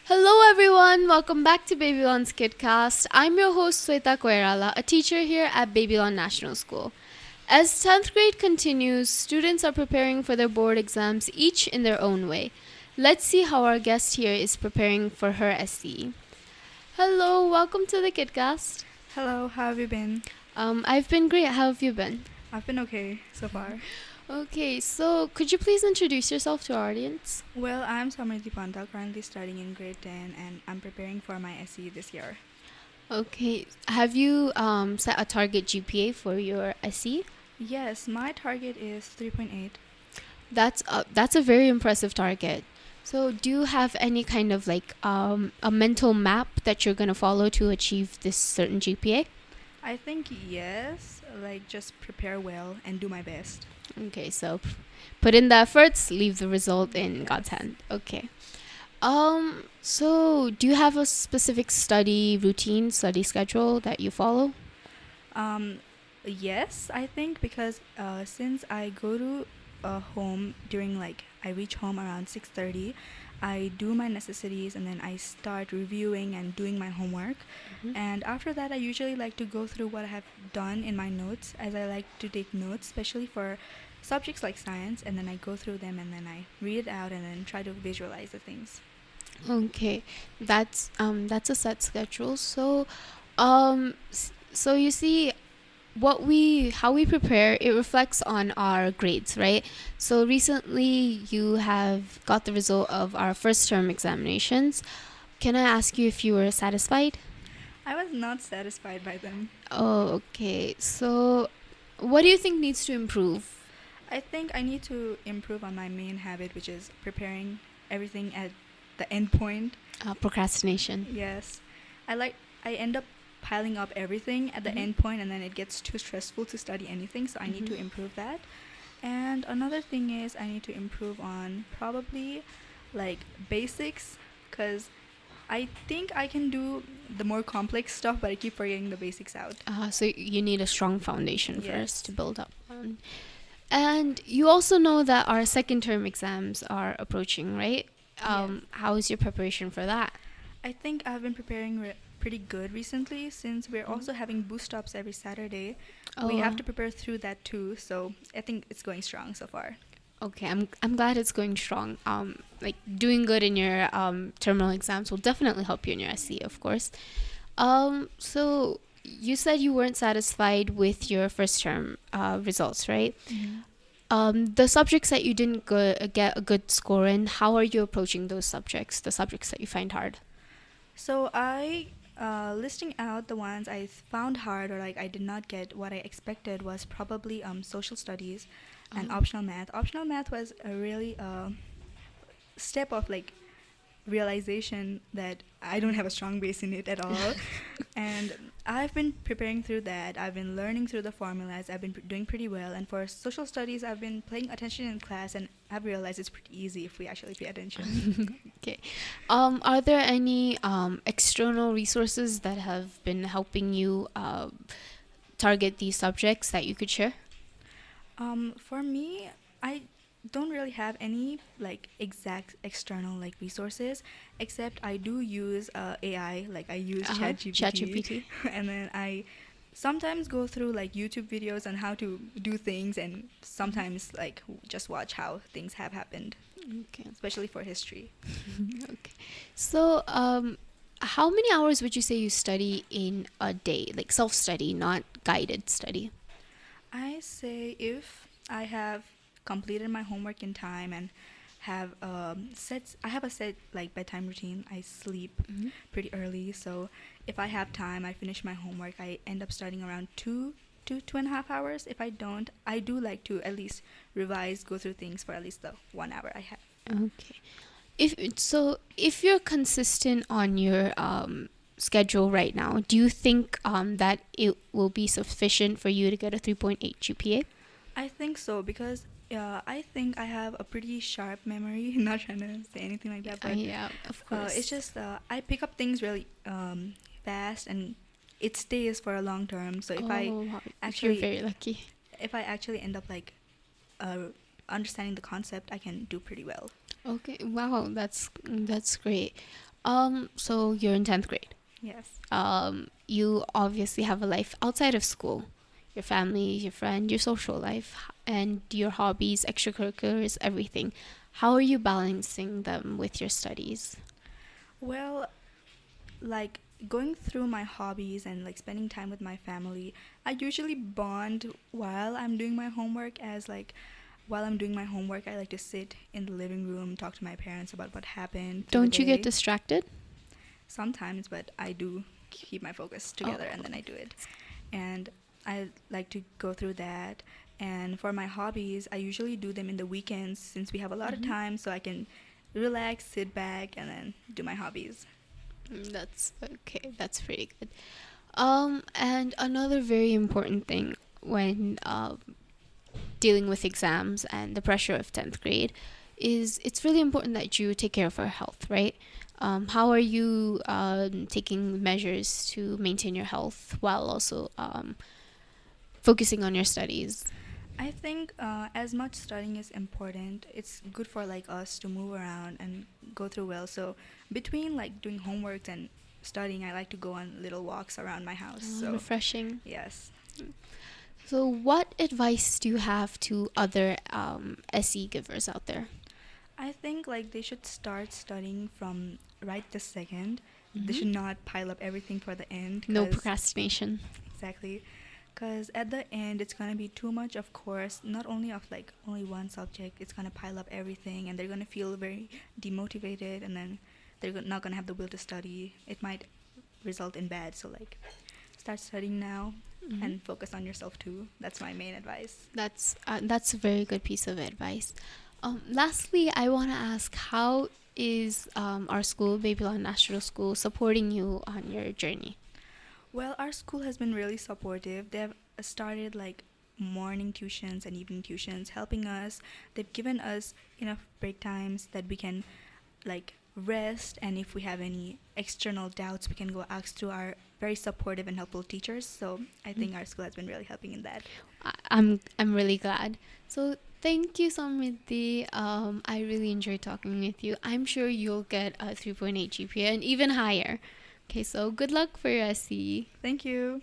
Hello everyone, welcome back to Babylon's Kidcast. I'm your host Sweta Koirala, a teacher here at Babylon National School. As 10th grade continues, students are preparing for their board exams, each in their own way. Let's see how our guest here is preparing for her SE. Hello, welcome to the Kidcast. Hello, how have you been? I've been great. How have you been? I've been okay so far. Okay, so could you please introduce yourself to our audience? Well, I'm Samriddhi Pant, currently studying in grade 10 and I'm preparing for my SE this year. Okay, have you set a target GPA for your SE? Yes, my target is 3.8. That's a very impressive target. So do you have any kind of a mental map that you're going to follow to achieve this certain GPA? I think yes, just prepare well and do my best. Okay, so put in the efforts, leave the result in God's hand. Okay. So do you have a specific study routine, study schedule that you follow? Yes, I think because since I go to home during I reach home around 6:30, I do my necessities and then I start reviewing and doing my homework. And after that, I usually like to go through what I have done in my notes, as I like to take notes, especially for subjects like science, and then I go through them and then I read it out and then try to visualize the things. Okay, that's a set schedule. So you see, how we prepare, it reflects on our grades, right? So recently you have got the result of our first term examinations. Can I ask you if you were satisfied? I was not satisfied by them. Oh, okay. So what do you think needs to improve? I think I need to improve on my main habit, which is preparing everything at the end point. Procrastination. Yes. I end up piling up everything at the Mhm. end point and then it gets too stressful to study anything, so I need to Mhm. improve that. And another thing is I need to improve on probably basics, because I think I can do the more complex stuff, but I keep forgetting the basics out. So you need a strong foundation Yes. first to build up on. And you also know that our second term exams are approaching, right? Yes. How is your preparation for that? I think I've been preparing pretty good recently, since we're also having boost ups every Saturday. We have to prepare through that too, so I think it's going strong so far. Okay, I'm glad it's going strong. Doing good in your terminal exams will definitely help you in your SE, of course. So you said you weren't satisfied with your first term results, right? The subjects that you didn't get a good score in, how are you approaching those subjects, the subjects that you find hard? So listing out the ones I found hard, or I did not get what I expected, was probably social studies and optional math. Optional math was a really step of realization that I don't have a strong base in it at all. And I've been preparing through that. I've been learning through the formulas. I've been doing pretty well. And for social studies, I've been paying attention in class, and I've realized it's pretty easy if we actually pay attention. Okay. Are there any external resources that have been helping you target these subjects that you could share? For me, I don't really have any exact external resources, except I do use AI. I use ChatGPT. And then I sometimes go through YouTube videos on how to do things, and sometimes just watch how things have happened, Okay. especially for history. Okay. So, how many hours would you say you study in a day? Like self-study, not guided study. I say if I have completed my homework in time and have I have a set bedtime routine. I sleep pretty early, so if I have time, I finish my homework. I end up studying around 2.5 hours. If I don't, I do like to at least revise, go through things for at least the 1 hour I have. Okay. If you're consistent on your schedule right now, do you think that it will be sufficient for you to get a 3.8 GPA? I think so, because I think I have a pretty sharp memory. Not trying to say anything like that, but Yeah, of course. it's just I pick up things really fast, and it stays for a long term. So if you're very lucky. if I actually end up understanding the concept, I can do pretty well. Okay, wow, that's great. So you're in 10th grade. Yes. You obviously have a life outside of school, your family, your friend, your social life, and your hobbies, extracurriculars, everything. How are you balancing them with your studies? Well, like going through my hobbies and like spending time with my family, I usually bond while I'm doing my homework. As like while I'm doing my homework, I like to sit in the living room, talk to my parents about what happened through the Don't you get day. distracted? Sometimes, but I do keep my focus together and then I do it. And I like to go through that. And for my hobbies, I usually do them in the weekends since we have a lot of time, so I can relax, sit back, and then do my hobbies. That's okay. That's pretty good. And another very important thing when dealing with exams and the pressure of 10th grade is it's really important that you take care of your health, right? How are you taking measures to maintain your health while also focusing on your studies? I think as much studying is important, it's good for like us to move around and go through well. So between like doing homework and studying, I like to go on little walks around my house. So Refreshing. yes. So, what advice do you have to other SE givers out there? I think like they should start studying from right this second. They should not pile up everything for the end. No 'Cause- procrastination. Exactly. Because at the end, it's going to be too much, of course, not only of like only one subject, it's going to pile up everything and they're going to feel very demotivated and then not going to have the will to study. It might result in bad. So, like, start studying now and focus on yourself too. That's my main advice. That's a very good piece of advice. Lastly, I want to ask, how is our school, Babylon National School, supporting you on your journey? Well, our school has been really supportive. They've started like morning tuitions and evening tuitions, helping us. They've given us enough break times that we can like rest, and if we have any external doubts, we can go ask to our very supportive and helpful teachers. So I think our school has been really helping in that. I'm really glad. So thank you, Samriddhi. I really enjoyed talking with you. I'm sure you'll get a 3.8 GPA and even higher. Okay, so good luck for your SE. Thank you.